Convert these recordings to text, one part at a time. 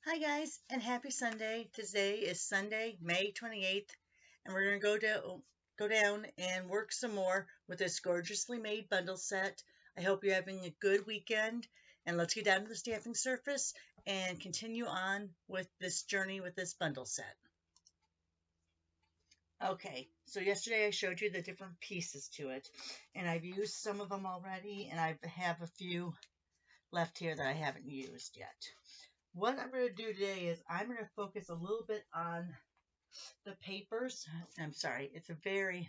Hi guys, and happy Sunday. Today is Sunday, May 28th, and we're going to go down and work some more with this gorgeously made bundle set. I hope you're having a good weekend, and let's get down to the stamping surface and continue on with this journey with this bundle set. Okay, so yesterday I showed you the different pieces to it, and I've used some of them already, and I have a few left here that I haven't used yet. What I'm going to do today is I'm going to focus a little bit on the papers. I'm sorry, it's a very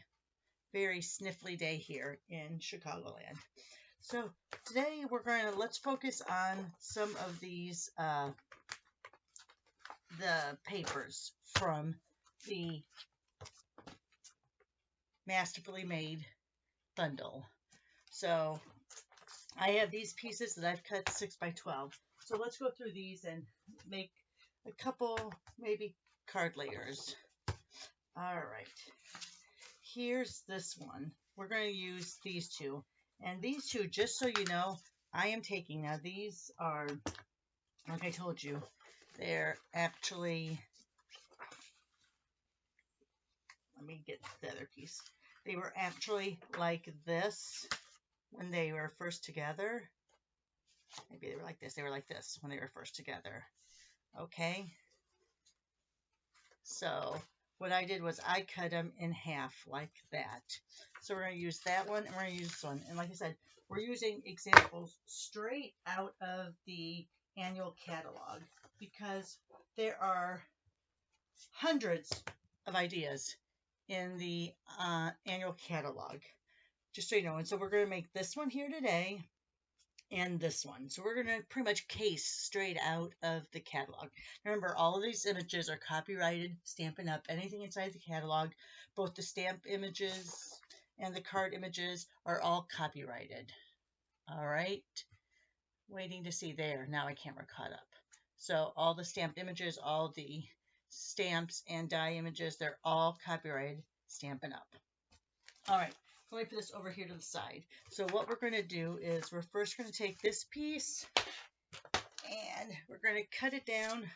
sniffly day here in Chicagoland. So today let's focus on some of these, the papers from the Masterfully Made bundle. So I have these pieces that I've cut 6 by 12. So let's go through these and make a couple, maybe card layers. All right, here's this one. We're going to use these two. And these two, just so you know, I am taking, now these are, like I told you, they're actually, let me get the other piece. They were actually like this when they were first together. Maybe they were like this. They were like this when they were first together. Okay. So what I did was I cut them in half like that. So we're going to use that one and we're going to use this one. And like I said, we're using examples straight out of the annual catalog because there are hundreds of ideas in the annual catalog, just so you know. And so we're going to make this one here today and this one. So we're going to pretty much case straight out of the catalog. Remember, all of these images are copyrighted, Stampin' Up. Anything inside the catalog, both the stamp images and the card images are all copyrighted. All right. Waiting to see there. Now my camera caught up. So all the stamped images, all the stamps and die images, they're all copyrighted, Stampin' Up. All right. Let me put this over here to the side. So what we're going to do is we're first going to take this piece and we're going to cut it down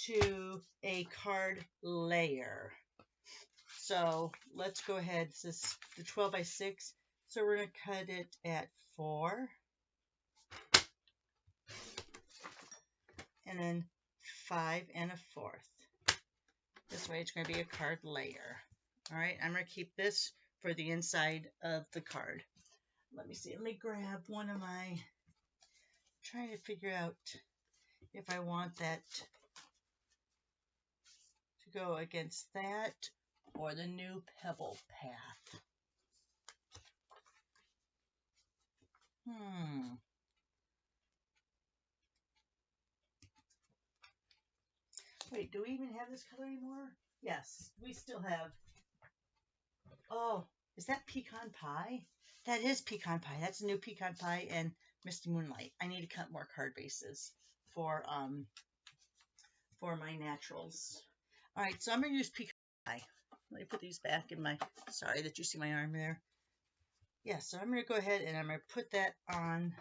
to a card layer. So let's go ahead. This is the 12 by 6. So we're going to cut it at 4. And then 5 1/4. This way it's going to be a card layer. All right. I'm going to keep this for the inside of the card. Let me see. Let me grab one of my, trying to figure out if I want that to go against that or the new pebble path. Wait, do we even have this color anymore? Yes, we still have. Oh, is that pecan pie? That is pecan pie. That's a new pecan pie and Misty Moonlight. I need to cut more card bases for my naturals. All right, so I'm gonna use pecan pie. Let me put these back in my. Sorry that you see my arm there. Yeah, so I'm gonna go ahead and I'm gonna put that on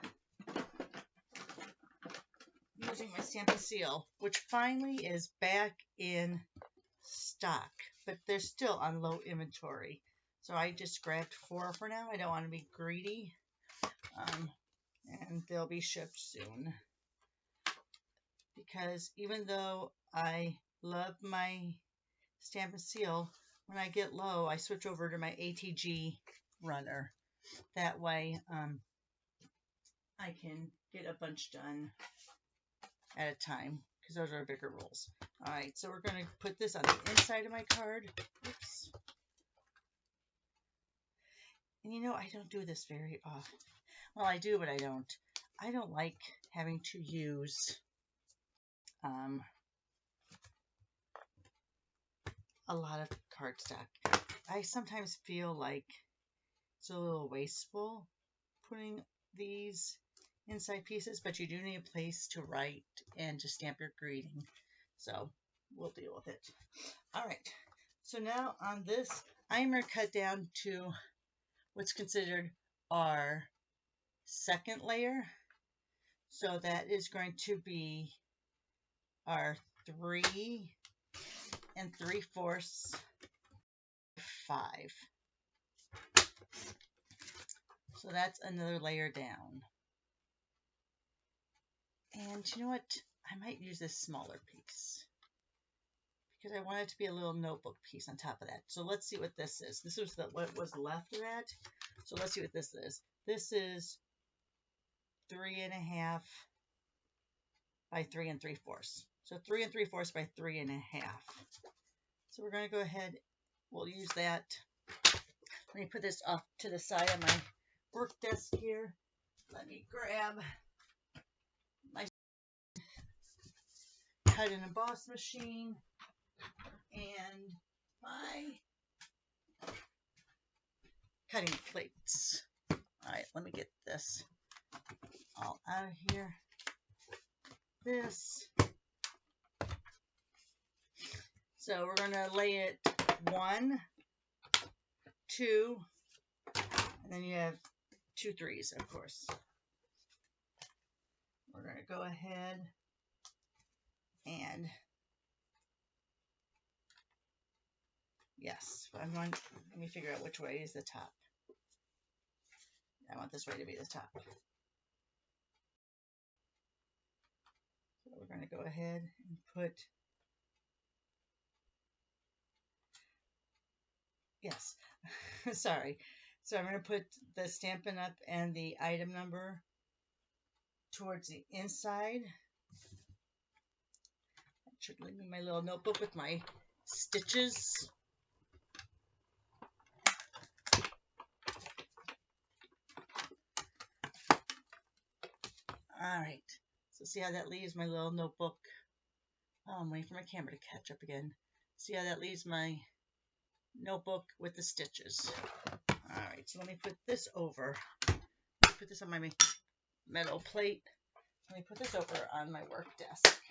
using my Stampin' Seal, which finally is back in stock, but they're still on low inventory. So I just grabbed 4 for now. I don't want to be greedy. And they'll be shipped soon. Because even though I love my Stampin' Seal, when I get low, I switch over to my ATG runner. That way, I can get a bunch done at a time, because those are bigger rolls. All right, so we're going to put this on the inside of my card. Oops. And you know, I don't do this very often. Well, I do, but I don't. I don't like having to use a lot of cardstock. I sometimes feel like it's a little wasteful putting these inside pieces, but you do need a place to write and to stamp your greeting. So we'll deal with it. All right. So now on this, I'm going to cut down to what's considered our second layer. So that is going to be are 3 3/4 5. So that's another layer down. And you know what? I might use this smaller piece because I want it to be a little notebook piece on top of that. So let's see what this is. This was what was left of that. So let's see what this is. This is 3.5 by 3 3/4. So 3 3/4 by 3.5. So we're going to go ahead. We'll use that. Let me put this off to the side of my work desk here. Let me grab my cut and emboss machine and my cutting plates. All right, let me get this all out of here. This. So we're going to lay it 1, 2, and then you have 2 3s, of course. We're going to go ahead and yes, let me figure out which way is the top. I want this way to be the top. So we're going to go ahead and put, yes, sorry. So I'm going to put the Stampin' Up! And the item number towards the inside. I should leave me my little notebook with my stitches. All right, so see how that leaves my little notebook. Oh, I'm waiting for my camera to catch up again. See how that leaves my notebook with the stitches. All right, so let me put this over. Put this on my metal plate. Let me put this over on my work desk.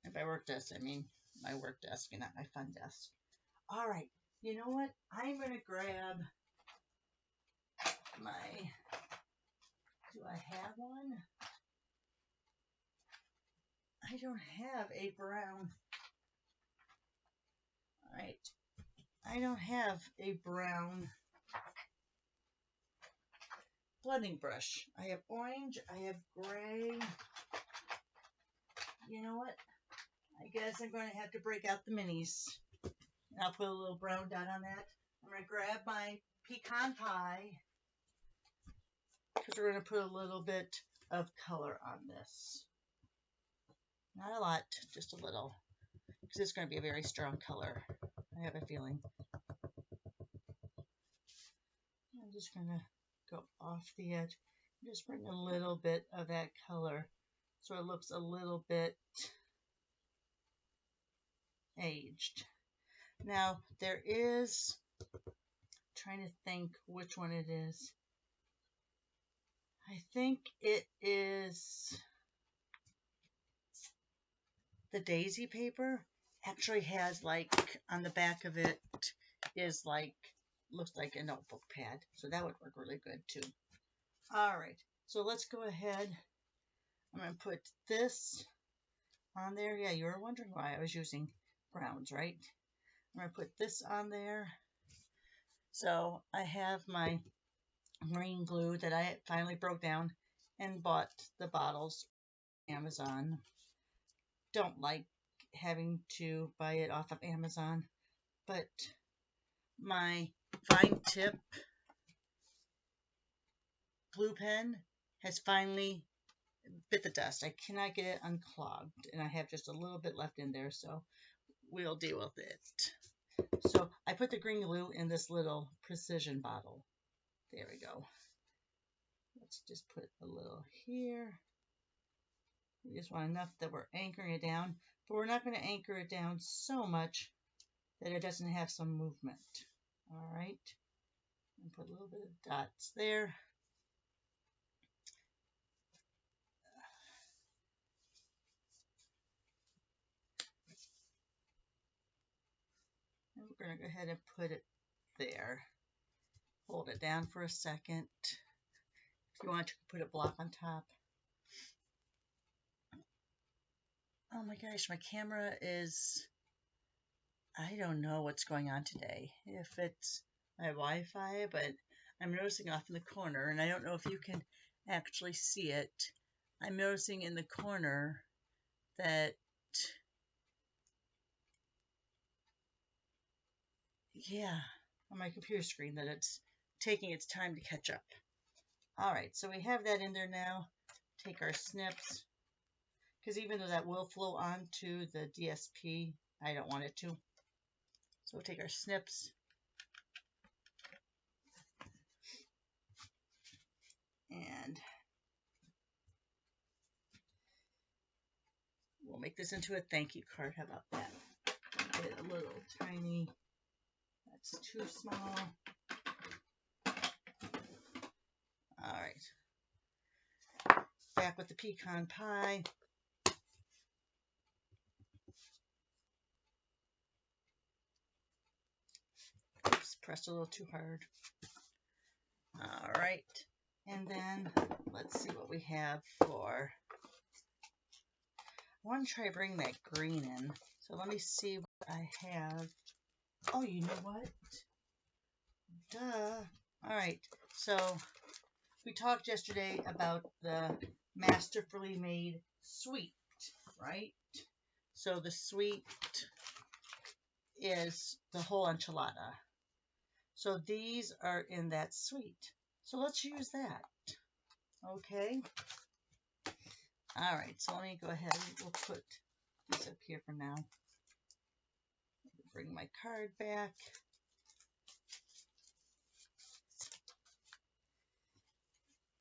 And by work desk, I mean my work desk and not my fun desk. All right, you know what? I'm going to grab my, do I have one? I don't have a brown. All right, I don't have a brown blending brush. I have orange, I have gray. You know what? I guess I'm going to have to break out the minis. And I'll put a little brown dot on that. I'm going to grab my pecan pie because we're going to put a little bit of color on this. Not a lot, just a little, because it's going to be a very strong color. I have a feeling. I'm just going to go off the edge. Just bring a little bit of that color so it looks a little bit aged. Now there is, I'm trying to think which one it is. I think it is the daisy paper. Actually has like on the back of it is like, looks like a notebook pad. So that would work really good too. All right, so let's go ahead. I'm going to put this on there. Yeah, you were wondering why I was using browns, right? I'm going to put this on there. So I have my green glue that I finally broke down and bought the bottles on Amazon. Don't like having to buy it off of Amazon, but my fine tip glue pen has finally bit the dust. I cannot get it unclogged, and I have just a little bit left in there, so we'll deal with it. So I put the green glue in this little precision bottle. There we go. Let's just put a little here. We just want enough that we're anchoring it down, but we're not going to anchor it down so much that it doesn't have some movement. All right, and put a little bit of dots there. And we're going to go ahead and put it there. Hold it down for a second. If you want, you can put a block on top. my gosh, my camera is, I don't know what's going on today. If it's my Wi-Fi, but I'm noticing off in the corner, and I don't know if you can actually see it. I'm noticing in the corner that, yeah, on my computer screen, that it's taking its time to catch up. All right, so we have that in there now. Take our snips, because even though that will flow onto the DSP, I don't want it to. So we'll take our snips and we'll make this into a thank you card. How about that? Get a little tiny, that's too small. All right, back with the pecan pie. Oops, pressed a little too hard. All right, and then let's see what we have for, I want to try to bring that green in. So let me see what I have. Oh, you know what? Duh. All right, so we talked yesterday about the Masterfully Made sweet, right? So the sweet is the whole enchilada. So these are in that sweet. So let's use that. Okay. All right, so let me go ahead and we'll put this up here for now. Bring my card back.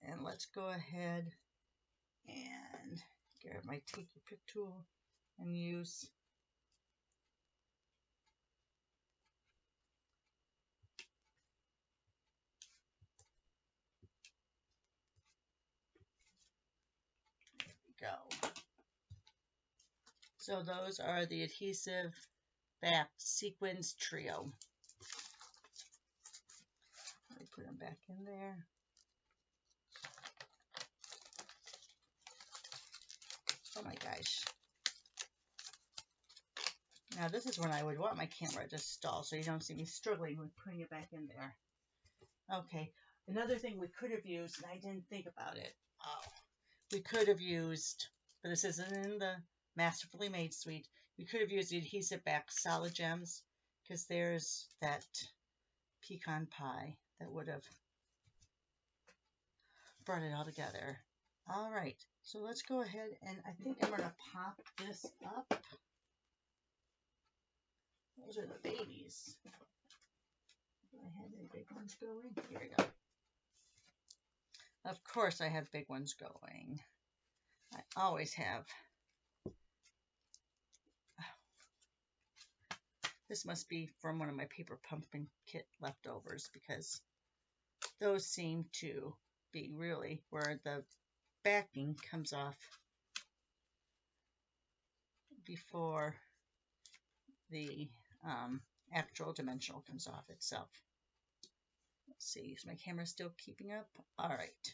And let's go ahead and grab my take your pick tool and use go. So those are the adhesive backed sequins trio. Let me put them back in there. Oh my gosh. Now this is when I would want my camera to stall so you don't see me struggling with putting it back in there. Okay, another thing we could have used, and I didn't think about it. Oh, we could have used, but this isn't in the Masterfully Made suite. We could have used the adhesive back solid gems because there's that pecan pie that would have brought it all together. All right, so let's go ahead and I think I'm going to pop this up. Those are the babies. Do I have any big ones going? Here we go. Of course I have big ones going. I always have. This must be from one of my paper pumpkin kit leftovers because those seem to be really where the backing comes off before the actual dimensional comes off itself. Let's see, is my camera still keeping up? All right.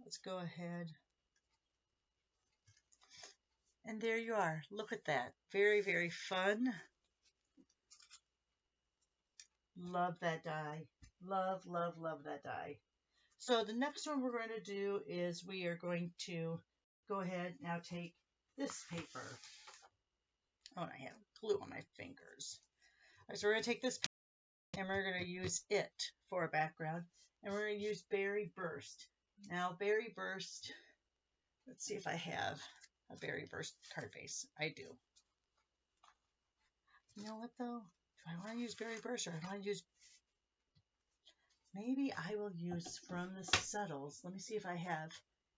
Let's go ahead. And there you are. Look at that. Very, very fun. Love that die. Love, love, love that die. So the next one we're going to do is we are going to go ahead now take this paper. Oh, and I have glue on my fingers. All right, so we're going to take this and we're going to use it for a background. And we're going to use Berry Burst. Now, Berry Burst, let's see if I have a Berry Burst card base. I do. You know what, though? Do I want to use Berry Burst or do I want to use... Maybe I will use from the Subtles. Let me see if I have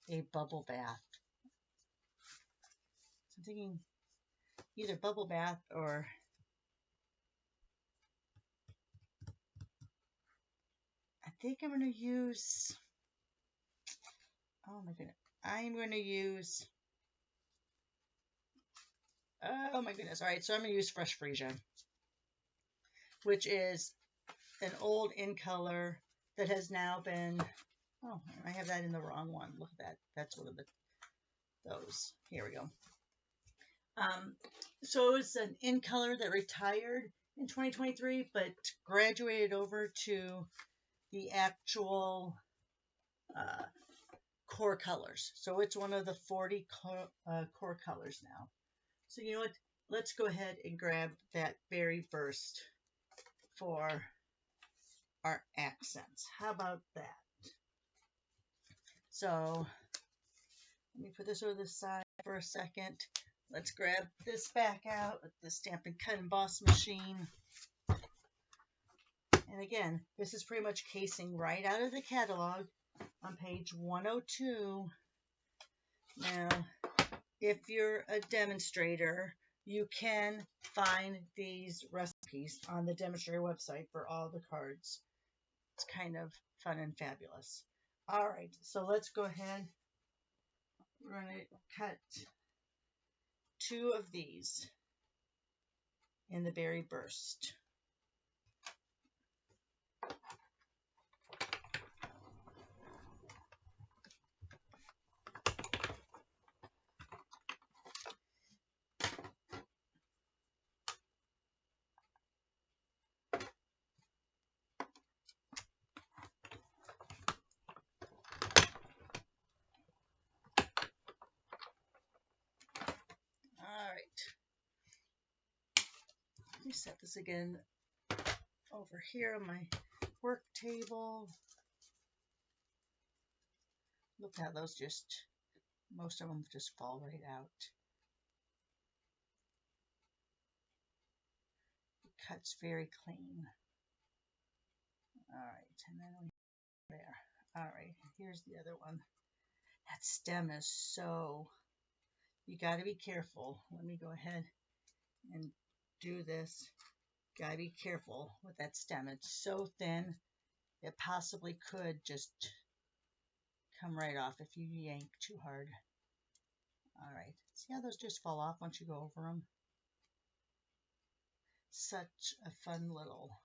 a bubble bath. So I'm thinking either bubble bath or... I think I'm going to use... Oh my goodness. I'm going to use... Oh my goodness. All right, so I'm going to use Fresh Freesia, which is an old in color that has now been... Oh, I have that in the wrong one. Look at that. That's one of the those. Here we go. So it was an in color that retired in 2023, but graduated over to the actual core colors. So it's one of the 40 core colors now. So you know what? Let's go ahead and grab that berry burst for our accents. How about that? So let me put this over the side for a second. Let's grab this back out with the Stampin' Cut and Emboss machine. And again, this is pretty much casing right out of the catalog on page 102. Now, if you're a demonstrator, you can find these recipes on the demonstrator website for all the cards. It's kind of fun and fabulous. All right, so let's go ahead. We're going to cut 2 of these in the berry burst. Let me set this again over here on my work table. Look how those most of them just fall right out. It cuts very clean. All right, and then there. All right, here's the other one. That stem is so, you got to be careful. Let me go ahead and do this. Got to be careful with that stem. It's so thin, it possibly could just come right off if you yank too hard. All right, see how those just fall off once you go over them? Such a fun little,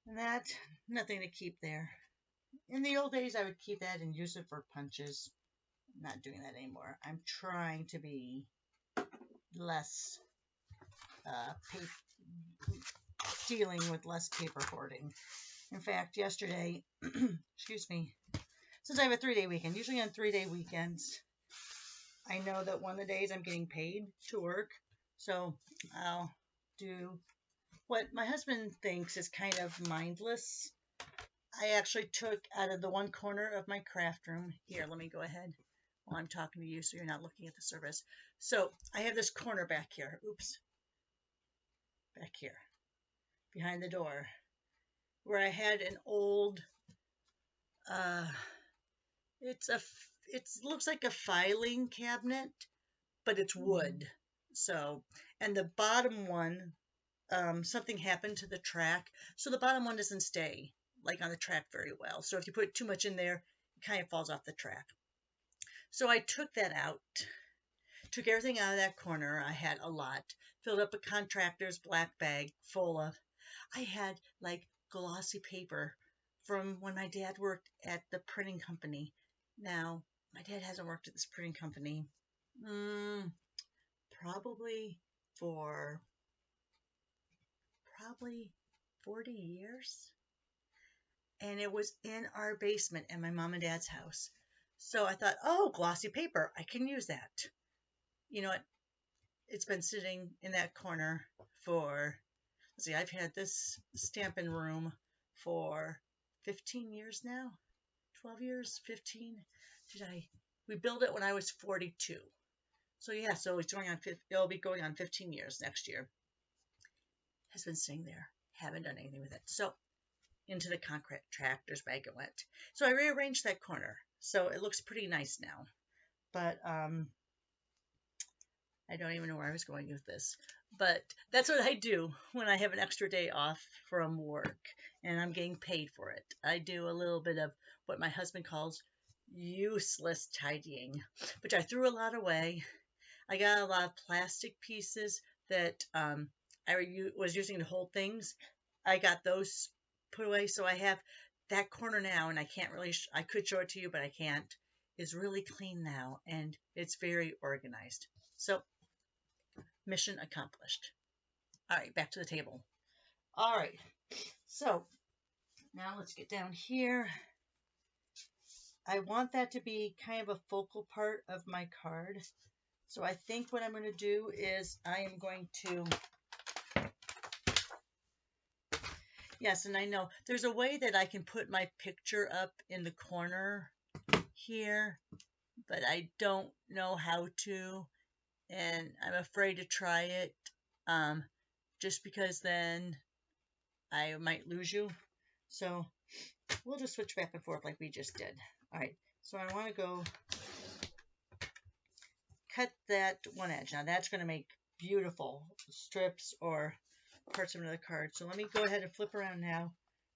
and that, nothing to keep there. In the old days, I would keep that and use it for punches. I'm not doing that anymore. I'm trying to be less dealing with less paper hoarding. In fact, yesterday, excuse me, since I have a 3-day weekend, usually on 3-day weekends, I know that one of the days I'm getting paid to work, so I'll do what my husband thinks is kind of mindless. I actually took out of the one corner of my craft room. Here, let me go ahead while I'm talking to you so you're not looking at the service. So I have this corner back here. Oops. Back here, behind the door, where I had an old, it looks like a filing cabinet, but it's wood. So, and the bottom one, something happened to the track, so the bottom one doesn't stay like on the track very well. So if you put too much in there, it kind of falls off the track. So I took that out, took everything out of that corner. I had a lot, filled up a contractor's black bag full of, I had like glossy paper from when my dad worked at the printing company. Now, my dad hasn't worked at this printing company probably for 40 years. And it was in our basement at my mom and dad's house. So I thought, oh, glossy paper, I can use that. You know what? It's been sitting in that corner for, let's see, I've had this Stampin' Room for 15 years now. 12 years, 15. We built it when I was 42. So yeah, so it'll be going on 15 years next year. Has been sitting there. Haven't done anything with it. So into the contractor's bag it went. So I rearranged that corner. So it looks pretty nice now. But I don't even know where I was going with this. But that's what I do when I have an extra day off from work and I'm getting paid for it. I do a little bit of what my husband calls useless tidying, which I threw a lot away. I got a lot of plastic pieces that I was using to hold things. I got those put away, so I have that corner now, and I can't really, I could show it to you, but I can't. is really clean now and it's very organized. So mission accomplished. All right, back to the table. All right, so now let's get down here. I want that to be kind of a focal part of my card. So I think what I'm going to do is I am going to, yes, and I know there's a way that I can put my picture up in the corner here, but I don't know how to, and I'm afraid to try it, just because then I might lose you. So we'll just switch back and forth like we just did. All right, so I want to go cut that one edge. Now that's going to make beautiful strips or parts of another card. So let me go ahead and flip around now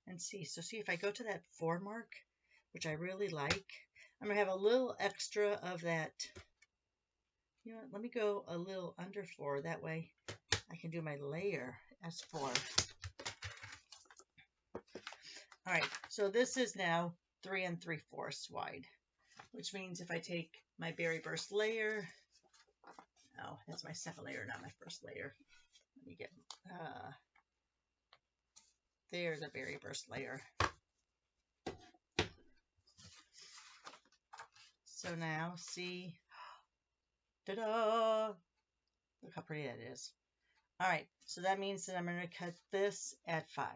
and see. So see if I go to that 4 mark, which I really like, I'm going to have a little extra of that. You know what, let me go a little under 4. That way I can do my layer as 4. All right, so this is now 3 3/4 wide, which means if I take my berry burst layer, oh, that's my second layer, not my first layer. Let me get, there's a berry burst layer. So now see, ta-da! Look how pretty that is. All right, so that means that I'm going to cut this at 5.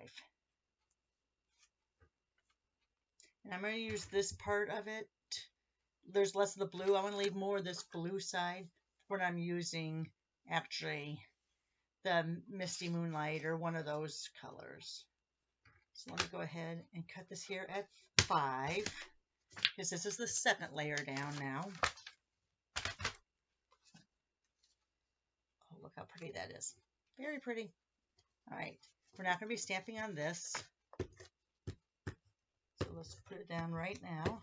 And I'm going to use this part of it. There's less of the blue. I want to leave more of this blue side when I'm using actually the Misty Moonlight or one of those colors. So let me go ahead and cut this here at 5 because this is the second layer down now. Oh, look how pretty that is. Very pretty. All right, we're not going to be stamping on this. So let's put it down right now.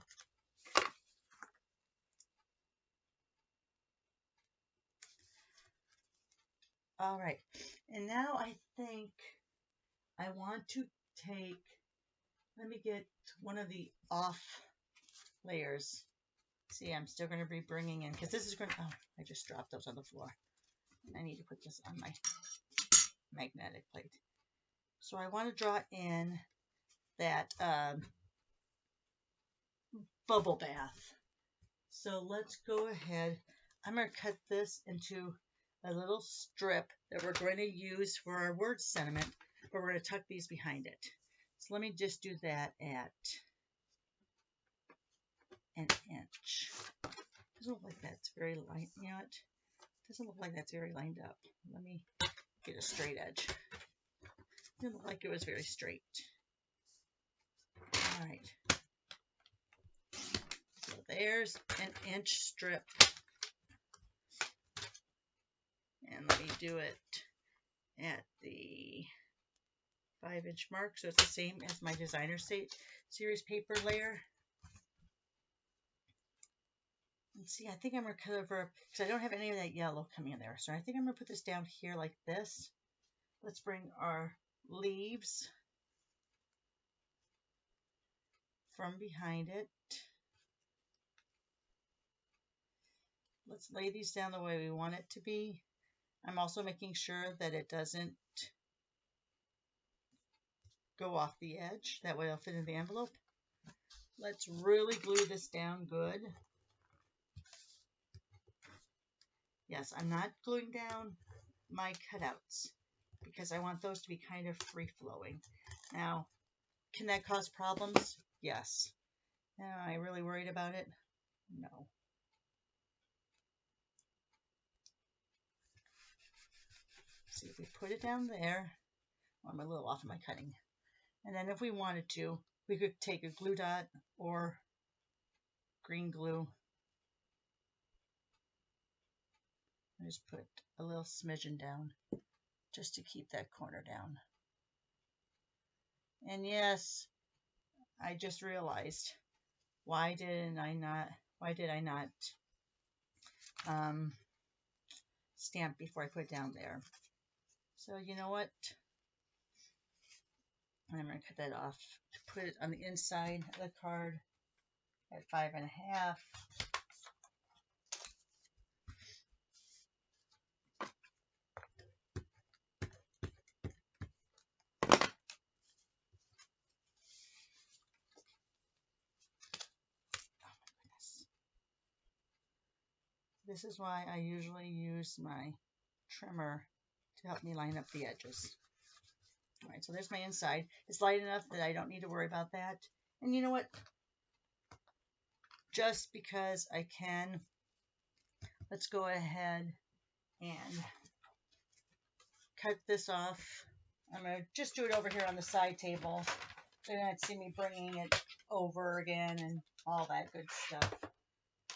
All right, and now I think I want to take, let me get one of the off layers. See, I'm still going to be bringing in, because this is going to, oh, I just dropped those on the floor. I need to put this on my magnetic plate. So I want to draw in that bubble bath. So let's go ahead. I'm going to cut this into a little strip that we're going to use for our word sentiment, but we're going to tuck these behind it. So let me just do that at an inch. Doesn't look like that's very lined, you know what? Doesn't look like that's very lined up. Let me get a straight edge. Didn't look like it was very straight. All right. So there's an inch strip. And let me do it at the 5-inch mark. So it's the same as my designer series paper layer. And see, I think I'm going to cover, because I don't have any of that yellow coming in there. So I think I'm going to put this down here like this. Let's bring our leaves from behind it. Let's lay these down the way we want it to be. I'm also making sure that it doesn't go off the edge. That way it'll fit in the envelope. Let's really glue this down good. Yes, I'm not gluing down my cutouts because I want those to be kind of free-flowing. Now, can that cause problems? Yes. Am I really worried about it? No. See, if we put it down there, well, I'm a little off of my cutting. And then if we wanted to, we could take a glue dot or green glue. I just put a little smidgen down just to keep that corner down. And yes, I just realized, why did I not stamp before I put it down there? So you know what? I'm going to cut that off to put it on the inside of the card at 5 1/2. This is why I usually use my trimmer to help me line up the edges. All right, so there's my inside. It's light enough that I don't need to worry about that. And you know what? Just because I can, let's go ahead and cut this off. I'm going to just do it over here on the side table. So you're going to see me bringing it over again and all that good stuff.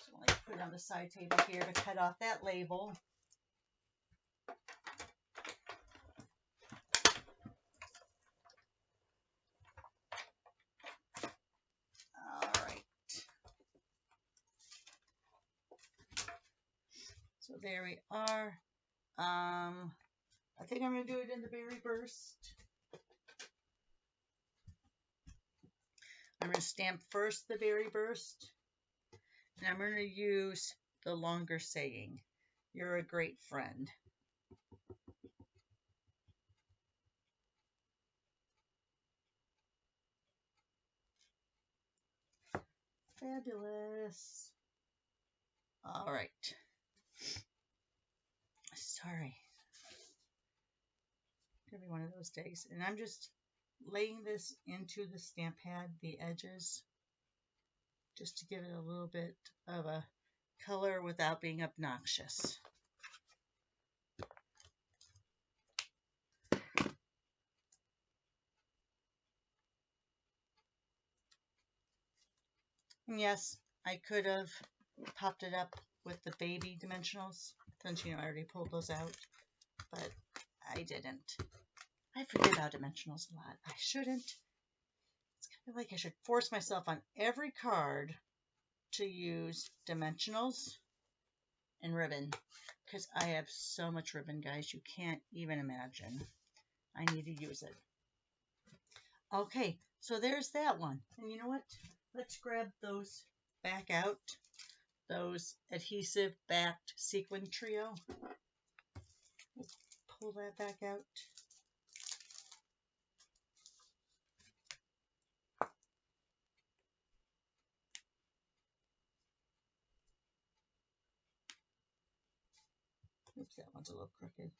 So let me put it on the side table here to cut off that label. So there we are. I think I'm going to do it in the berry burst. I'm going to stamp first the berry burst. And I'm going to use the longer saying. You're a great friend. Fabulous. All right. Sorry. Could be one of those days. And I'm just laying this into the stamp pad, the edges, just to give it a little bit of a color without being obnoxious. And yes, I could have popped it up with the baby dimensionals, since, you know, I already pulled those out, but I didn't. I forget about dimensionals a lot. I shouldn't. It's kind of like I should force myself on every card to use dimensionals and ribbon, because I have so much ribbon, guys, you can't even imagine. I need to use it. Okay, so there's that one. And you know what? Let's grab those back out. Those adhesive backed sequin trio. Let's pull that back out. Oops, that one's a little crooked.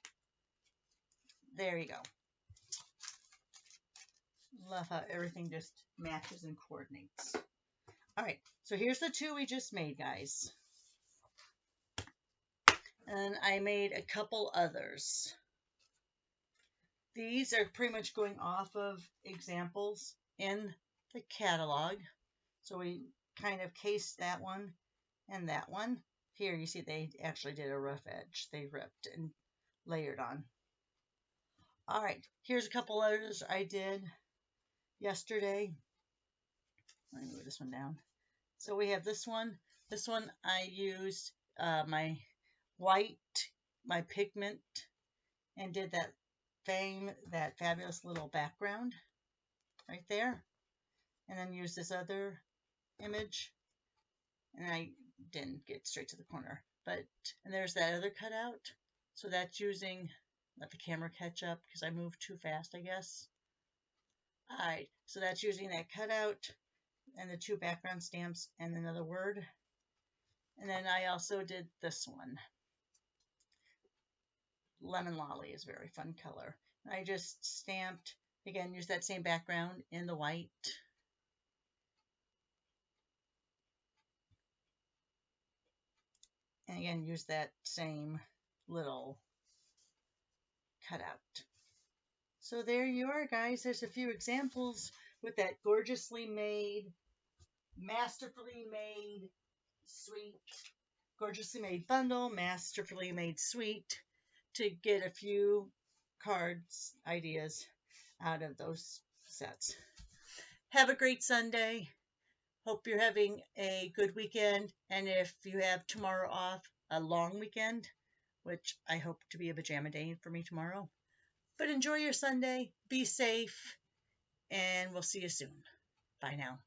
There you go. Love how everything just matches and coordinates. All right, so here's the two we just made, guys. And I made a couple others. These are pretty much going off of examples in the catalog. So we kind of cased that one and that one. Here you see they actually did a rough edge. They ripped and layered on. All right, here's a couple others I did yesterday. Let me move this one down. So we have this one. This one I used my white, my pigment, and did that fabulous little background right there. And then use this other image. And I didn't get straight to the corner. And there's that other cutout. So that's using, let the camera catch up because I moved too fast, I guess. Alright, so that's using that cutout and the two background stamps and another word. And then I also did this one. Lemon Lolly is a very fun color. I just stamped, again, use that same background in the white. And again, use that same little cutout. So there you are, guys. There's a few examples with that gorgeously made, masterfully made suite, gorgeously made bundle, masterfully made suite, to get a few cards ideas out of those sets. Have a great Sunday. Hope you're having a good weekend. And if you have tomorrow off, a long weekend, which I hope to be a pajama day for me tomorrow. But enjoy your Sunday. Be safe. And we'll see you soon. Bye now.